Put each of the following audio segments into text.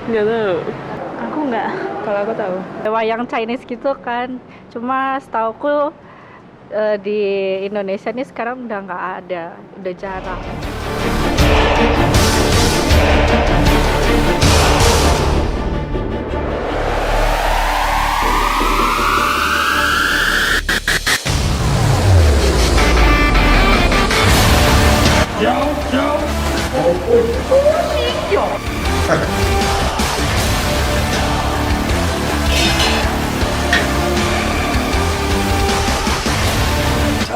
Nggak tahu. Aku nggak. Kalau aku tahu. Wayang Chinese gitu kan. Cuma setauku di Indonesia nih sekarang udah nggak ada, udah jarang.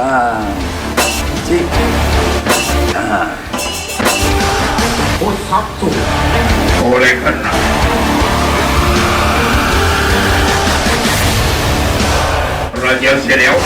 Cantik. Nah. Oh, satu. Oleh karena Raja Serial.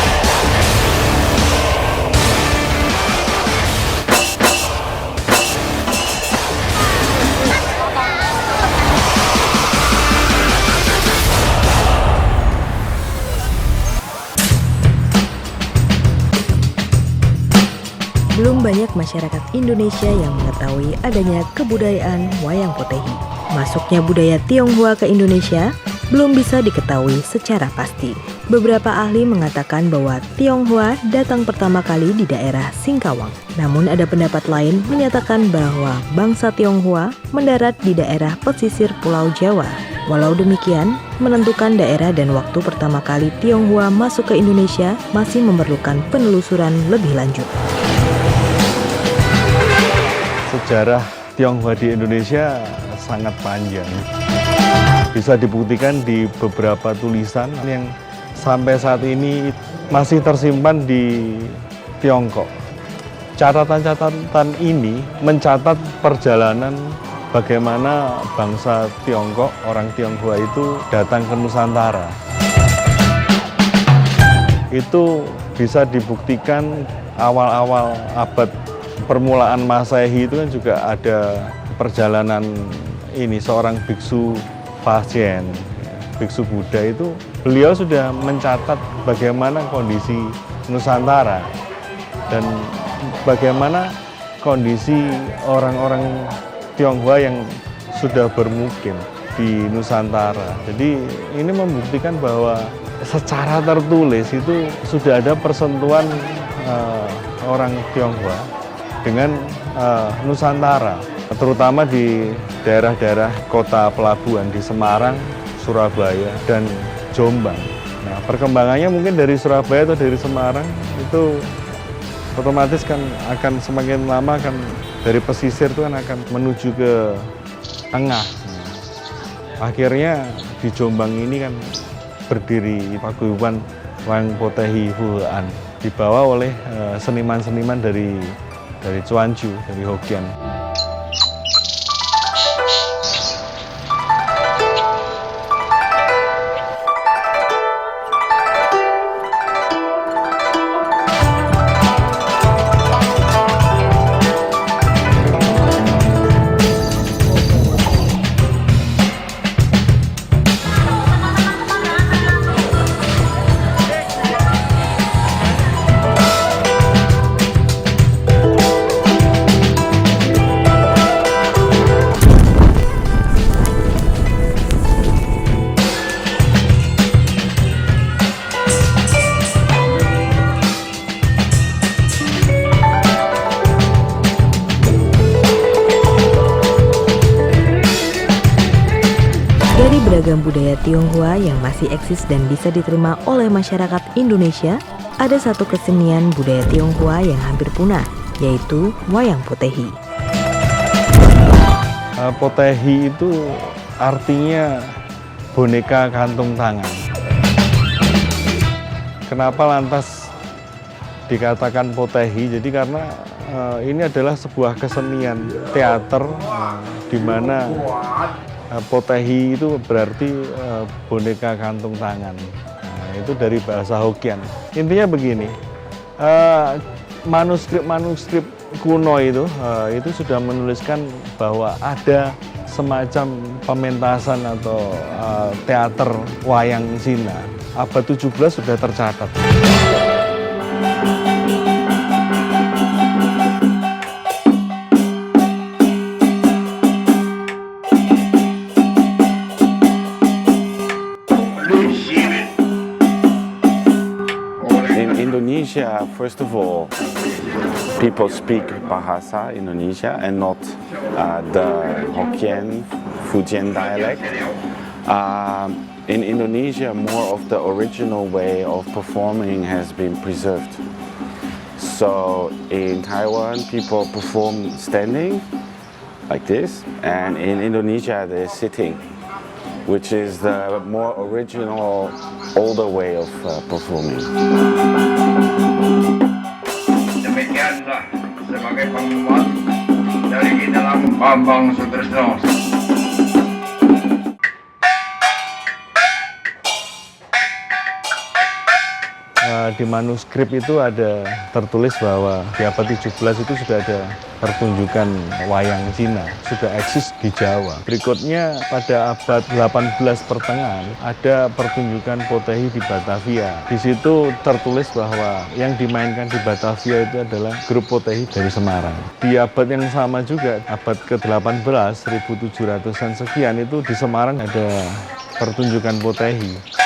Belum banyak masyarakat Indonesia yang mengetahui adanya kebudayaan wayang potehi. Masuknya budaya Tionghoa ke Indonesia belum bisa diketahui secara pasti. Beberapa ahli mengatakan bahwa Tionghoa datang pertama kali di daerah Singkawang. Namun ada pendapat lain menyatakan bahwa bangsa Tionghoa mendarat di daerah pesisir Pulau Jawa. Walau demikian, menentukan daerah dan waktu pertama kali Tionghoa masuk ke Indonesia masih memerlukan penelusuran lebih lanjut. Sejarah Tionghoa di Indonesia sangat panjang. Bisa dibuktikan di beberapa tulisan yang sampai saat ini masih tersimpan di Tiongkok. Catatan-catatan ini mencatat perjalanan bagaimana bangsa Tiongkok, orang Tionghoa itu datang ke Nusantara. Itu bisa dibuktikan awal-awal abad permulaan Masehi itu kan juga ada perjalanan ini seorang biksu Pasien, biksu Buddha itu beliau sudah mencatat bagaimana kondisi Nusantara dan bagaimana kondisi orang-orang Tionghoa yang sudah bermukim di Nusantara. Jadi ini membuktikan bahwa secara tertulis itu sudah ada persentuhan orang Tionghoa dengan Nusantara, terutama di daerah-daerah kota pelabuhan di Semarang, Surabaya, dan Jombang. Nah, perkembangannya mungkin dari Surabaya atau dari Semarang itu otomatis kan akan semakin lama kan dari pesisir itu kan akan menuju ke tengah. Akhirnya di Jombang ini kan berdiri paguyuban Wayang Potehi Huhean, dibawa oleh seniman-seniman dari Cuanju, dari Hokkien. Dari beragam budaya Tionghoa yang masih eksis dan bisa diterima oleh masyarakat Indonesia, ada satu kesenian budaya Tionghoa yang hampir punah, yaitu wayang potehi. Potehi itu artinya boneka kantung tangan. Kenapa lantas dikatakan potehi? Jadi karena ini adalah sebuah kesenian teater di mana potehi itu berarti boneka kantung tangan. Nah, itu dari bahasa Hokkien. Intinya begini, manuskrip kuno itu sudah menuliskan bahwa ada semacam pementasan atau teater wayang Cina. Abad 17 sudah tercatat. Indonesia, first of all, people speak Bahasa Indonesia and not the Hokkien, Fujian dialect. In Indonesia, more of the original way of performing has been preserved. So in Taiwan, people perform standing like this, and in Indonesia, they're sitting, which is the more original, older way of performing. Demikianlah sebagai pengumuman dari dalam Bambang Sutrisno. Di manuskrip itu ada tertulis bahwa di abad 17 itu sudah ada pertunjukan wayang Cina, sudah eksis di Jawa. Berikutnya pada abad 18 pertengahan ada pertunjukan Potehi di Batavia. Di situ tertulis bahwa yang dimainkan di Batavia itu adalah grup Potehi dari Semarang. Di abad yang sama juga, abad ke-18, 1700-an sekian, itu di Semarang ada pertunjukan Potehi.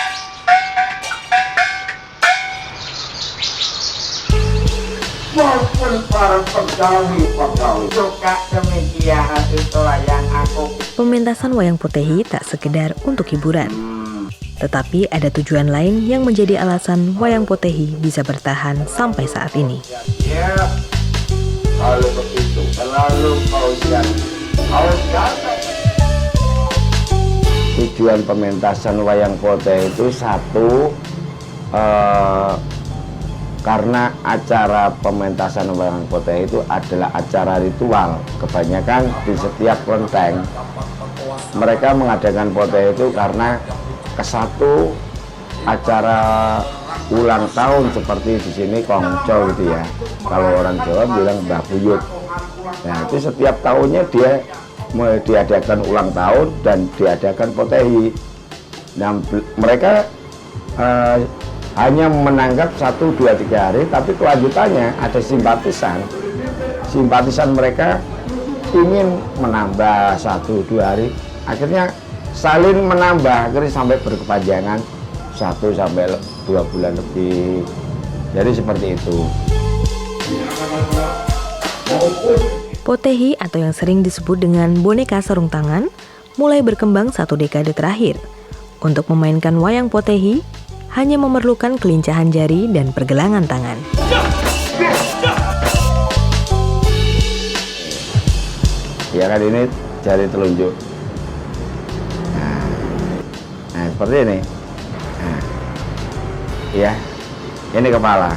Maupun para pegawai juga demikian, itulah yang aku. Pementasan wayang Potehi tak sekedar untuk hiburan, tetapi ada tujuan lain yang menjadi alasan wayang Potehi bisa bertahan sampai saat ini. Ya, kalau begitu, selalu kau jangan. Tujuan pementasan wayang Potehi itu satu, karena acara pementasan wayang Potehi itu adalah acara ritual. Kebanyakan di setiap kelenteng mereka mengadakan Potehi itu karena kesatu acara ulang tahun, seperti di sini Kongco gitu ya. Kalau orang Jawa bilang Mbah Buyut. Nah, itu setiap tahunnya dia diadakan ulang tahun dan diadakan Potehi. Nah, mereka hanya menanggap 1, 2, 3 hari, tapi kelanjutannya ada simpatisan. Simpatisan mereka ingin menambah 1, 2 hari, akhirnya saling menambah, akhirnya sampai berkepanjangan 1 sampai 2 bulan lebih. Jadi seperti itu. Potehi atau yang sering disebut dengan boneka sarung tangan mulai berkembang 1 dekade terakhir. Untuk memainkan wayang Potehi hanya memerlukan kelincahan jari dan pergelangan tangan. Ya kan, ini jari telunjuk. Nah seperti ini. Nah, ya, ini kepala.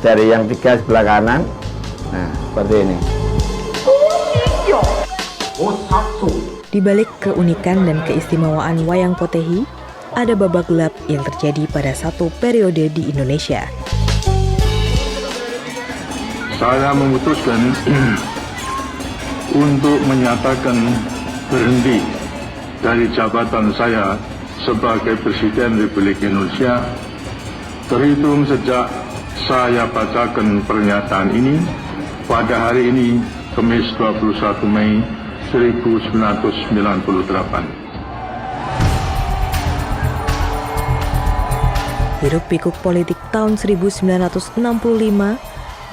Jari yang 3 sebelah kanan. Nah, seperti ini. Di balik keunikan dan keistimewaan wayang Potehi, ada babak gelap yang terjadi pada satu periode di Indonesia. Saya memutuskan untuk menyatakan berhenti dari jabatan saya sebagai Presiden Republik Indonesia terhitung sejak saya bacakan pernyataan ini pada hari ini, Kamis 21 Mei 1998. Hiruk-pikuk politik tahun 1965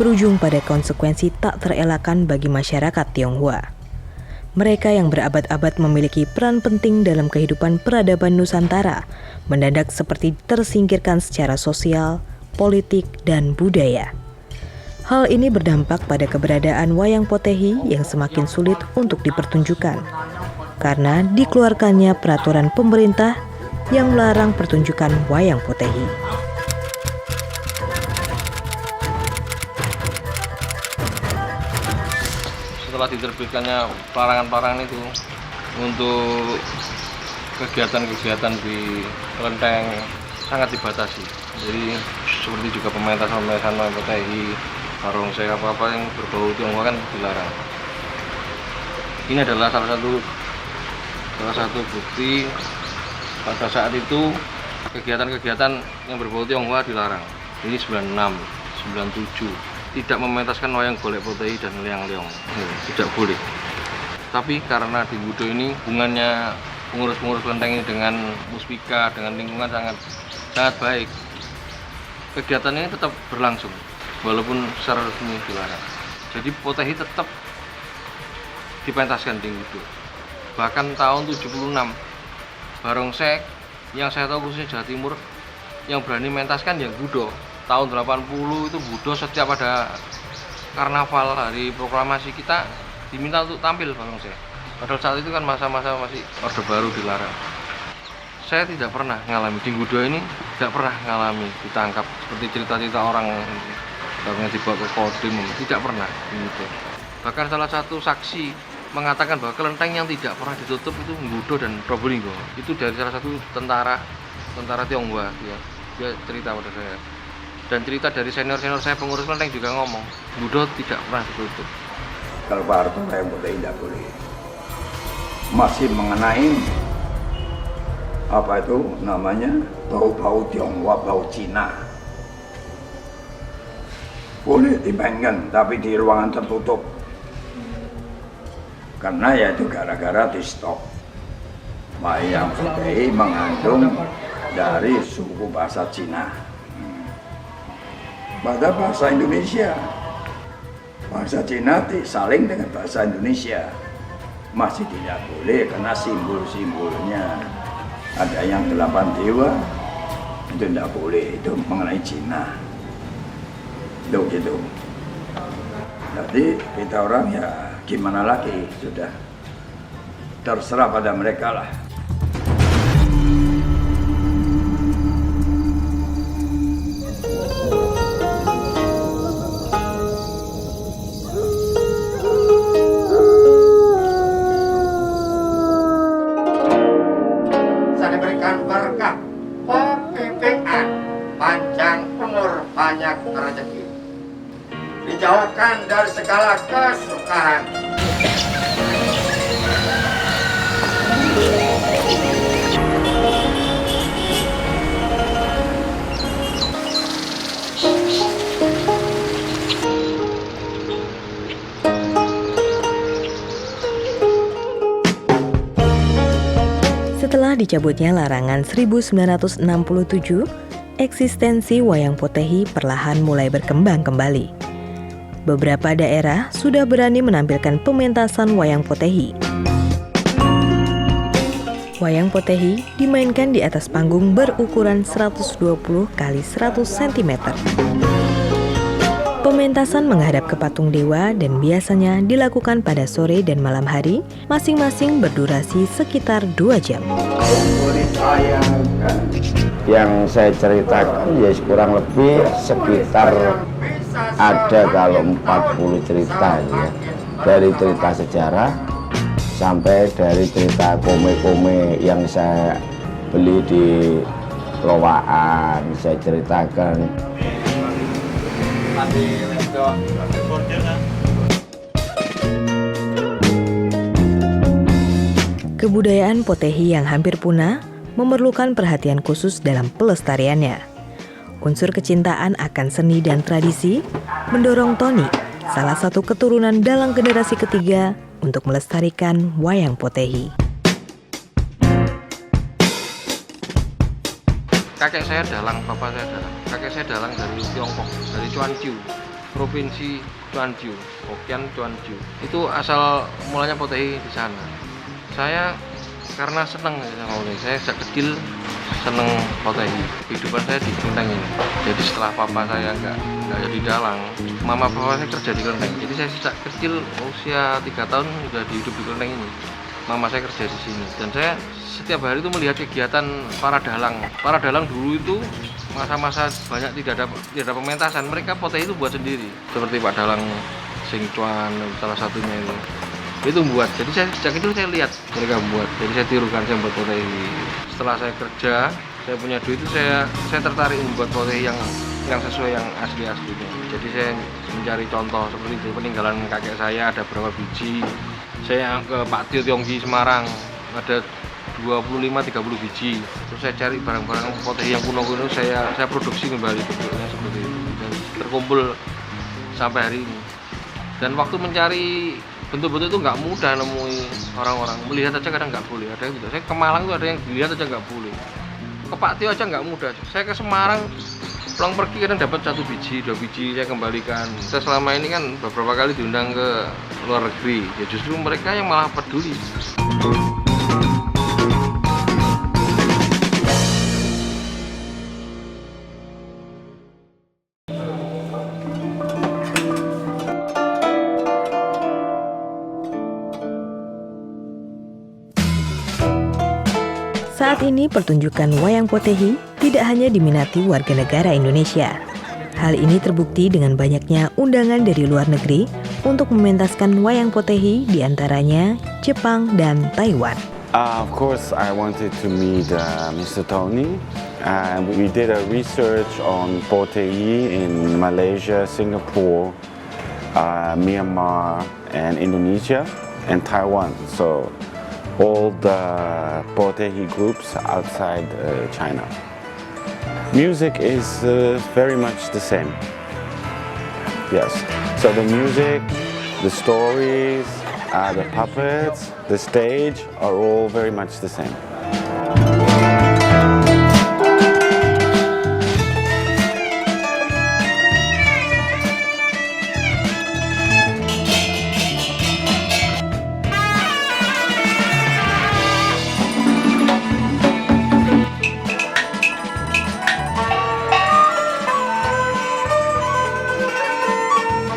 berujung pada konsekuensi tak terelakkan bagi masyarakat Tionghoa. Mereka yang berabad-abad memiliki peran penting dalam kehidupan peradaban Nusantara mendadak seperti tersingkirkan secara sosial, politik, dan budaya. Hal ini berdampak pada keberadaan wayang Potehi yang semakin sulit untuk dipertunjukkan karena dikeluarkannya peraturan pemerintah yang melarang pertunjukan wayang Potehi. Setelah diterbitkannya larangan-larangan itu untuk kegiatan-kegiatan di kelenteng sangat dibatasi. Jadi seperti juga pementasan wayang Potehi, barongsai, apa-apa yang berbau Tionghoa kan dilarang. Ini adalah salah satu bukti pada saat itu kegiatan-kegiatan yang berbau Tionghoa dilarang. Ini 96, 97. Tidak mementaskan wayang golek Potehi dan leang-leong. Tidak boleh. Tapi karena di Budo ini hubungannya pengurus-pengurus kelenteng ini dengan Muspika, dengan lingkungan sangat baik. kegiatan ini tetap berlangsung walaupun secara resmi dilarang. Jadi Potehi tetap dipentaskan di Ngudo. Bahkan tahun 76 barongsai yang saya tahu khususnya Jawa Timur yang berani mentaskan yang Ngudo. Tahun 80 itu Ngudo setiap ada karnaval hari proklamasi kita diminta untuk tampil barongsai. Padahal saat itu kan masa-masa masih Orde Baru dilarang. Saya tidak pernah ngalami di Ngudo ini, tidak pernah ngalami ditangkap seperti cerita-cerita orang yang dibawa ke Kodim, tidak pernah gitu. Bahkan salah satu saksi mengatakan bahwa kelenteng yang tidak pernah ditutup itu Ngudo dan Probolinggo. Itu dari salah satu tentara Tionghoa, dia cerita pada saya. Dan cerita dari senior-senior saya pengurus kelenteng juga ngomong, Ngudo tidak pernah ditutup. Kalau Pak Harto saya tidak boleh. Masih mengenai apa itu namanya bau-bau Tionghoa, bau Cina. Boleh dimainkan, tapi di ruangan tertutup. Karena ya itu gara-gara di stok. Wayang Potehi mengandung dari suku bahasa Cina. Pada bahasa Indonesia. Bahasa Cina disaling dengan bahasa Indonesia. Masih tidak boleh karena simbol-simbolnya. Ada yang 8 dewa, itu tidak boleh, itu mengenai Cina. Itu gitu. Jadi kita orang ya gimana lagi, sudah terserah pada mereka lah. Saya diberikan berkah, pemimpinan, panjang umur, banyak rezeki, dijauhkan dari segala kesukaran. Setelah dicabutnya larangan 1967, eksistensi wayang Potehi perlahan mulai berkembang kembali. Beberapa daerah sudah berani menampilkan pementasan wayang Potehi. Wayang Potehi dimainkan di atas panggung berukuran 120 x 100 cm. Pementasan menghadap ke patung dewa dan biasanya dilakukan pada sore dan malam hari, masing-masing berdurasi sekitar 2 jam. Yang saya ceritakan ya kurang lebih sekitar ada kalau 40 cerita ya. Dari cerita sejarah sampai dari cerita kome-kome yang saya beli di Lowaan, saya ceritakan. Kebudayaan Potehi yang hampir punah memerlukan perhatian khusus dalam pelestariannya. Unsur kecintaan akan seni dan tradisi mendorong Tony, salah satu keturunan dalam generasi ketiga, untuk melestarikan wayang Potehi. Kakek saya dalang, bapak saya dalang. Kakek saya dalang dari Tiongkok, dari Chuanqiu, provinsi Chuanqiu, Hokkien Chuanqiu. Itu asal mulanya Potehi di sana. Saya karena seneng sama Potehi, saya sejak kecil seneng Potehi. Kehidupan saya di kelenteng ini. Jadi setelah papa saya nggak jadi dalang, mama papa saya kerja di kelenteng. Jadi saya sejak kecil usia 3 tahun sudah hidup di kelenteng ini. Mama saya kerja di sini dan saya setiap hari itu melihat kegiatan para dalang. Para dalang dulu itu masa-masa banyak tidak ada pementasan, mereka Potehi itu buat sendiri. Seperti Pak Dalang Sing Chuan salah satunya itu buat. Jadi saya sejak itu saya lihat mereka buat. Jadi saya tirukan, saya buat Potehi. Setelah saya kerja, saya punya duit itu saya tertarik membuat Potehi yang sesuai yang asli-aslinya. Jadi saya mencari contoh seperti itu, peninggalan kakek saya ada berapa biji. Saya ke Pak Tio Tionggi Semarang ada 25-30 biji. Terus saya cari barang-barang Potehi yang kuno-kuno, saya produksi kembali bentuknya seperti itu dan terkumpul sampai hari ini. Dan waktu mencari bentuk-bentuk itu nggak mudah nemui orang-orang, melihat aja kadang nggak boleh. Ada yang tidak, saya ke Malang itu ada yang dilihat aja nggak boleh. Ke Pak Tio aja nggak mudah. Saya ke Semarang pulang pergi kadang dapat 1 biji, 2 biji saya kembalikan. Saya selama ini kan beberapa kali diundang ke luar negeri, ya justru mereka yang malah peduli. Saat ini pertunjukan wayang potehi tidak hanya diminati warga negara Indonesia. Hal ini terbukti dengan banyaknya undangan dari luar negeri untuk mementaskan wayang potehi, diantaranya Jepang dan Taiwan. Of course, I wanted to meet Mr. Tony. We did a research on potehi in Malaysia, Singapore, Myanmar, and Indonesia, and Taiwan. So all the potehi groups outside China. Music is very much the same. Yes. So the music, the stories, the puppets, the stage are all very much the same.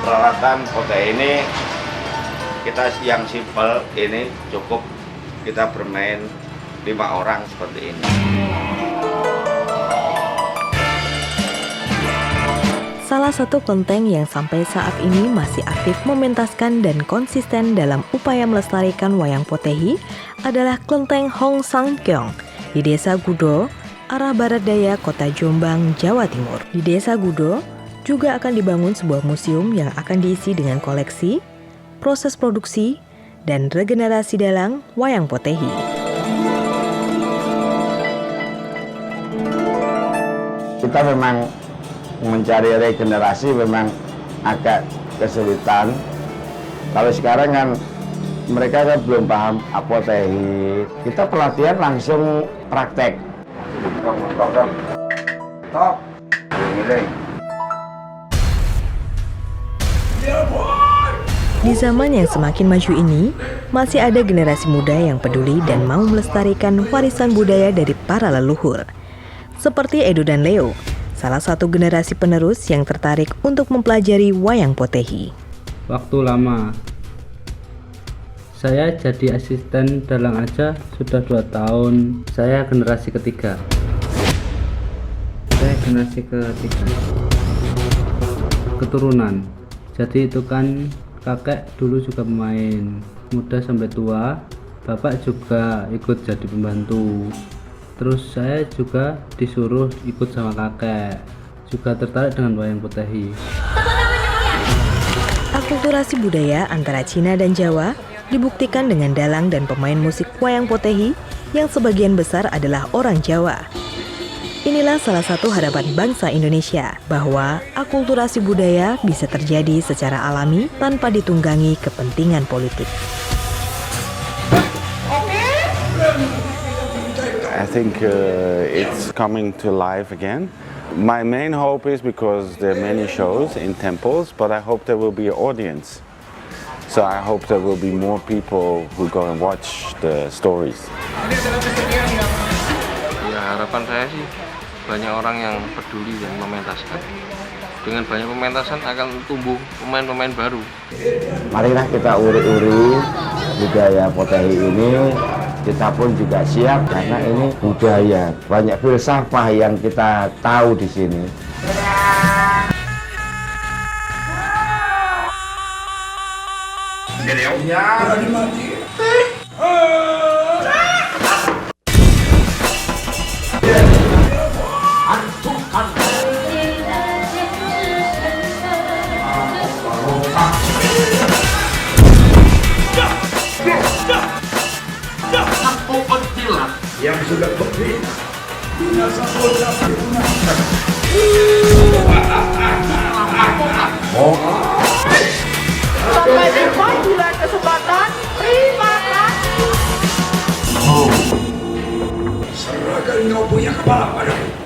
Peralatan potehi ini kita yang simpel, ini cukup kita bermain 5 orang seperti ini. Salah satu kelenteng yang sampai saat ini masih aktif mementaskan dan konsisten dalam upaya melestarikan wayang potehi adalah Kelenteng Hong Sang Keong di Desa Gudo, arah barat daya Kota Jombang, Jawa Timur. Di Desa Gudo juga akan dibangun sebuah museum yang akan diisi dengan koleksi, proses produksi, dan regenerasi dalang wayang potehi. Kita memang mencari regenerasi memang agak kesulitan. Kalau sekarang kan mereka kan belum paham potehi. Kita pelatihan langsung praktek. Top. Di zaman yang semakin maju ini, masih ada generasi muda yang peduli dan mau melestarikan warisan budaya dari para leluhur. Seperti Edo dan Leo, salah satu generasi penerus yang tertarik untuk mempelajari wayang potehi. Waktu lama, saya jadi asisten dalang aja sudah 2 tahun. Saya generasi ketiga. Keturunan. Jadi itu kan kakek dulu juga pemain, muda sampai tua. Bapak juga ikut jadi pembantu. Terus saya juga disuruh ikut sama kakek. Juga tertarik dengan wayang potehi. Akulturasi budaya antara Cina dan Jawa dibuktikan dengan dalang dan pemain musik wayang potehi yang sebagian besar adalah orang Jawa. Inilah salah satu harapan bangsa Indonesia, bahwa akulturasi budaya bisa terjadi secara alami tanpa ditunggangi kepentingan politik. I think it's coming to life again. My main hope is because there are many shows in temples, but I hope there will be an audience. So I hope there will be more people who go and watch the stories. Ya, harapan saya sih banyak orang yang peduli dan mementaskan. Dengan banyak pementasan akan tumbuh pemain-pemain baru. Marilah kita uri-uri budaya potehi ini. Kita pun juga siap karena ini budaya. Banyak filsafat yang kita tahu di sini. Yang sudah berdiri Sampai jumpa di lain kesempatan. Terima kasih. serahkan kau punya kepala padaku.